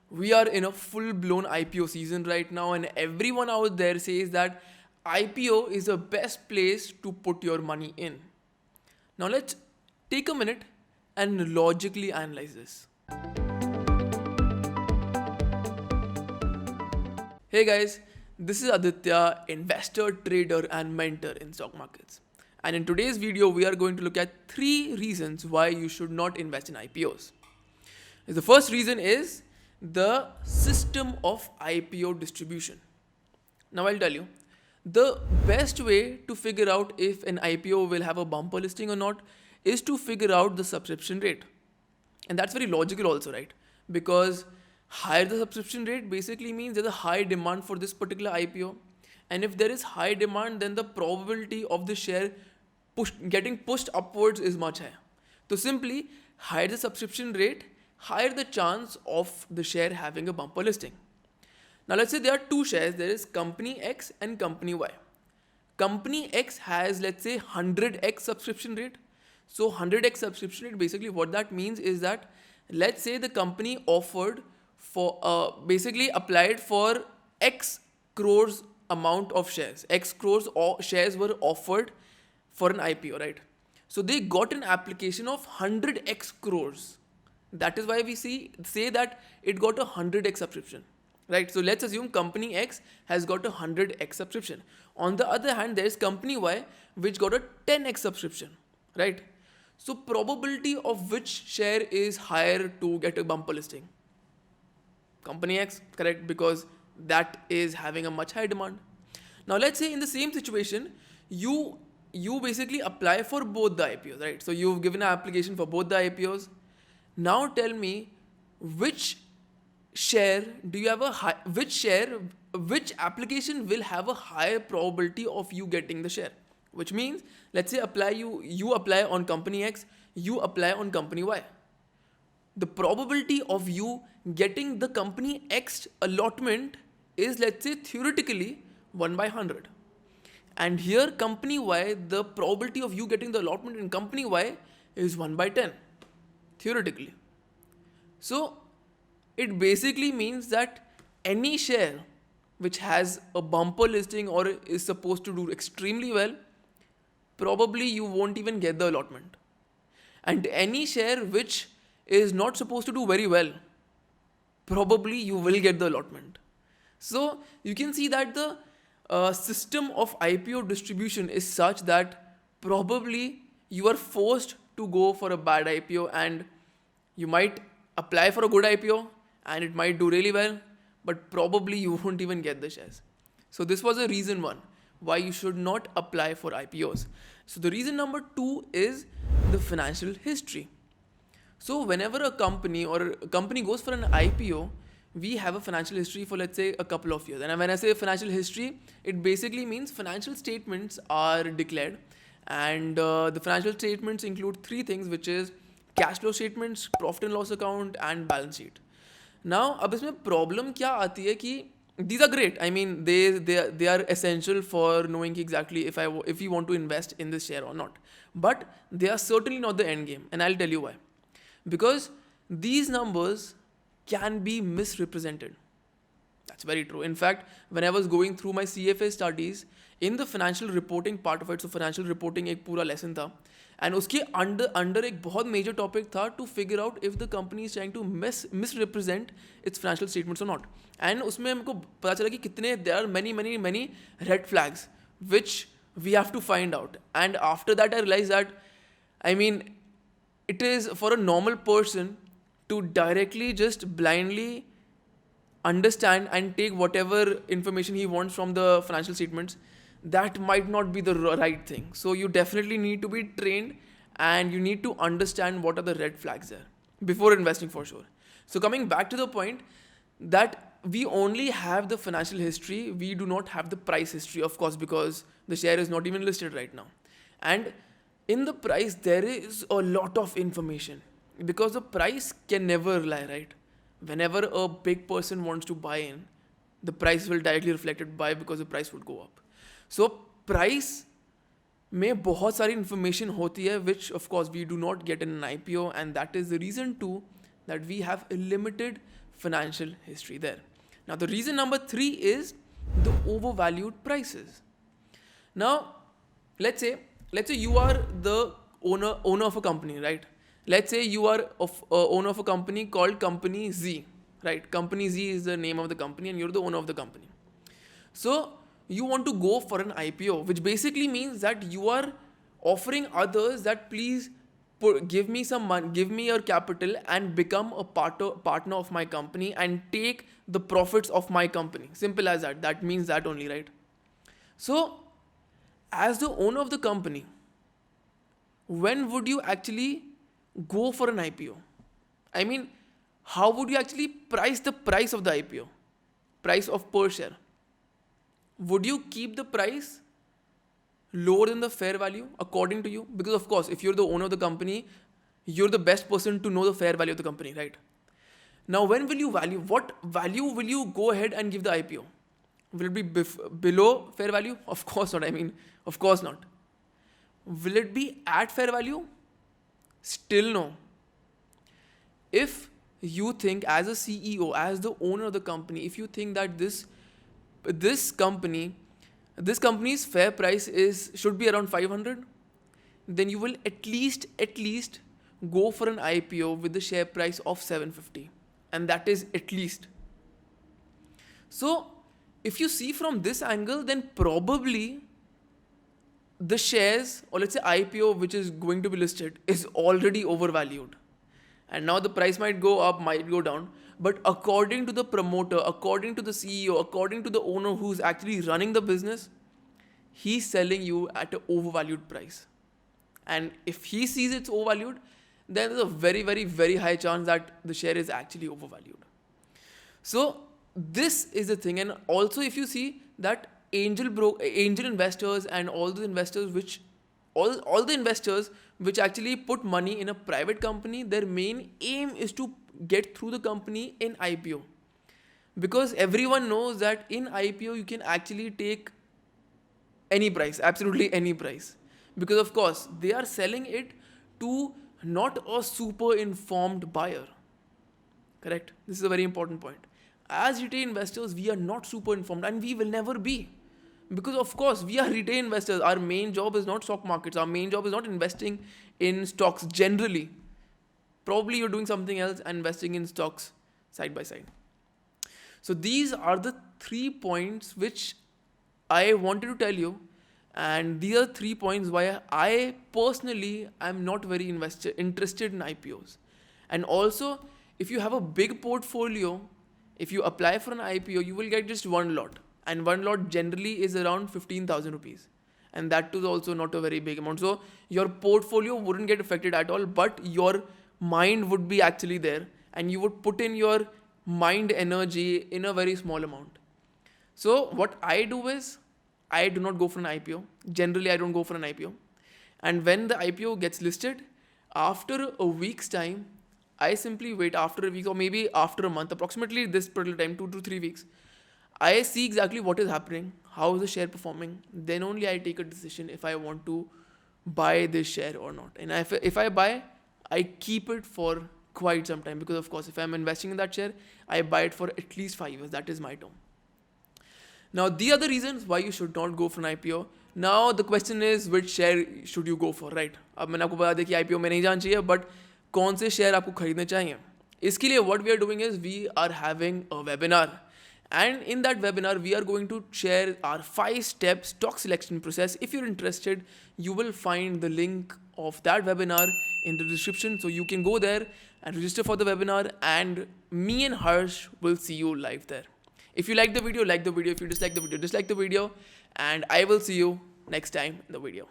We are in a full blown IPO season right now, and everyone out there says that IPO is the best place to put your money in. Now, let's take a minute and logically analyze this. Hey guys, this is Aditya, investor, trader, and mentor in stock markets. And in today's video, we are going to look at 3 reasons why you should not invest in IPOs. The first reason is the system of IPO distribution. Now, I'll tell you, the best way to figure out if an IPO will have a bumper listing or not is to figure out the subscription rate. And that's very logical also, right? Because higher the subscription rate basically means there's a high demand for this particular IPO. And if there is high demand, then the probability of the share getting pushed upwards is much higher. So simply, higher the subscription rate, higher the chance of the share having a bumper listing. Now let's say there are two shares, there is company X and company Y. Company X has, let's say, 100x subscription rate. So 100x subscription rate, basically what that means is that, let's say the company offered for, basically applied for X crores amount of shares. X crores shares were offered for an IPO, right? So they got an application of 100x crores. That is why we say that it got a 100x subscription, right? So let's assume company X has got a 100x subscription. On the other hand, there is company Y which got a 10x subscription, right? So probability of which share is higher to get a bumper listing? Company X, correct, because that is having a much higher demand. Now let's say in the same situation, you basically apply for both the IPOs, right? So you've given an application for both the IPOs. Now tell me, which share do you have which application will have a higher probability of you getting the share? Which means, let's say you apply on company X, you apply on company Y. The probability of you getting the company X allotment is, let's say, theoretically 1 by 100. And here company Y, the probability of you getting the allotment in company Y is 1 by 10, theoretically. So it basically means that any share which has a bumper listing or is supposed to do extremely well, probably you won't even get the allotment. And any share which is not supposed to do very well, probably you will get the allotment. So you can see that the system of IPO distribution is such that probably you are forced to go for a bad IPO, and you might apply for a good IPO and it might do really well, but probably you won't even get the shares. So this was a reason one why you should not apply for IPOs. So the reason number 2 is the financial history. So whenever a company goes for an IPO, we have a financial history for, let's say, a couple of years. And when I say financial history, it basically means financial statements are declared, and the financial statements include 3 things, which is cash flow statements, profit and loss account, and balance sheet. Now, अब इसमें problem क्या आती है कि these are great. I mean, they are essential for knowing exactly if you want to invest in this share or not. But they are certainly not the end game, and I'll tell you why. Because these numbers can be misrepresented. That's very true. In fact, when I was going through my CFA studies, in the financial reporting part of it, so financial reporting एक पूरा lesson था, and उसके under एक बहुत major topic था to figure out if the company is trying to misrepresent its financial statements or not. And उसमें हमको पता चला कि कितने there are many red flags which we have to find out. And after that, I realized that, I mean, it is for a normal person to directly just blindly understand and take whatever information he wants from the financial statements. That might not be the right thing. So you definitely need to be trained, and you need to understand what are the red flags there before investing, for sure. So coming back to the point that we only have the financial history, we do not have the price history, of course, because the share is not even listed right now. And in the price, there is a lot of information, because the price can never lie, right? Whenever a big person wants to buy in, the price will directly reflect it by, because the price would go up. So price में बहुत सारी information होती है which of course we do not get in an IPO, and that is the reason too that we have a limited financial history there. Now the reason number 3 is the overvalued prices. Now let's say you are the owner of a company, right? Let's say you are owner of a company called Company Z, right? Company Z is the name of the company and you're the owner of the company. So you want to go for an IPO, which basically means that you are offering others that please give me some money, give me your capital and become a partner of my company and take the profits of my company. Simple as that. That means that only, right? So as the owner of the company, when would you actually go for an IPO? I mean, how would you actually price the price of the IPO? Price of per share. Would you keep the price lower than the fair value according to you? Because of course, if you're the owner of the company, you're the best person to know the fair value of the company, right? Now, when will you value? What value will you go ahead and give the IPO? Will it be below fair value? Of course not. I mean, of course not. Will it be at fair value? Still no. If you think as a CEO, as the owner of the company, if you think that this company's fair price should be around 500, then you will at least go for an IPO with the share price of 750, and that is at least. So if you see from this angle, then probably the shares, or let's say IPO which is going to be listed, is already overvalued, and now the price might go up, might go down, but according to the promoter, according to the CEO, according to the owner who's actually running the business, he's selling you at an overvalued price. And if he sees it's overvalued, then there's a very, very, very high chance that the share is actually overvalued. So this is the thing. And also if you see that angel investors and all the investors which actually put money in a private company, their main aim is to get through the company in IPO, because everyone knows that in IPO you can actually take any price, absolutely any price, because of course they are selling it to not a super informed buyer. Correct? This is a very important point. As retail investors, we are not super informed, and we will never be, because of course we are retail investors. Our main job is not stock markets. Our main job is not investing in stocks generally. Probably you're doing something else and investing in stocks side by side. So these are the 3 points which I wanted to tell you, and these are 3 points why I personally am not very interested in IPOs. And also, if you have a big portfolio, if you apply for an IPO, you will get just one lot, and one lot generally is around 15,000 rupees, and that too is also not a very big amount. So your portfolio wouldn't get affected at all, but your mind would be actually there, and you would put in your mind energy in a very small amount. So what I do is, I do not go for an IPO. Generally, I don't go for an IPO. And when the IPO gets listed, after a week's time, I simply wait after a week or maybe after a month, approximately this particular time, 2 to 3 weeks. I see exactly what is happening, how is the share performing. Then only I take a decision if I want to buy this share or not. And if I buy, I keep it for quite some time, because of course, if I'm investing in that share, I buy it for at least 5 years. That is my term. Now, the other reasons why you should not go for an IPO. Now, the question is, which share should you go for, right? अब मैंने आपको बता दिया कि IPO में नहीं जाना चाहिए, but कौन से share आपको खरीदने चाहिए? इसके लिए what we are doing is, we are having a webinar. And in that webinar, we are going to share our 5-step stock selection process. If you're interested, you will find the link of that webinar in the description. So you can go there and register for the webinar, and me and Harsh will see you live there. If you like the video, like the video. If you dislike the video, dislike the video. And I will see you next time in the video.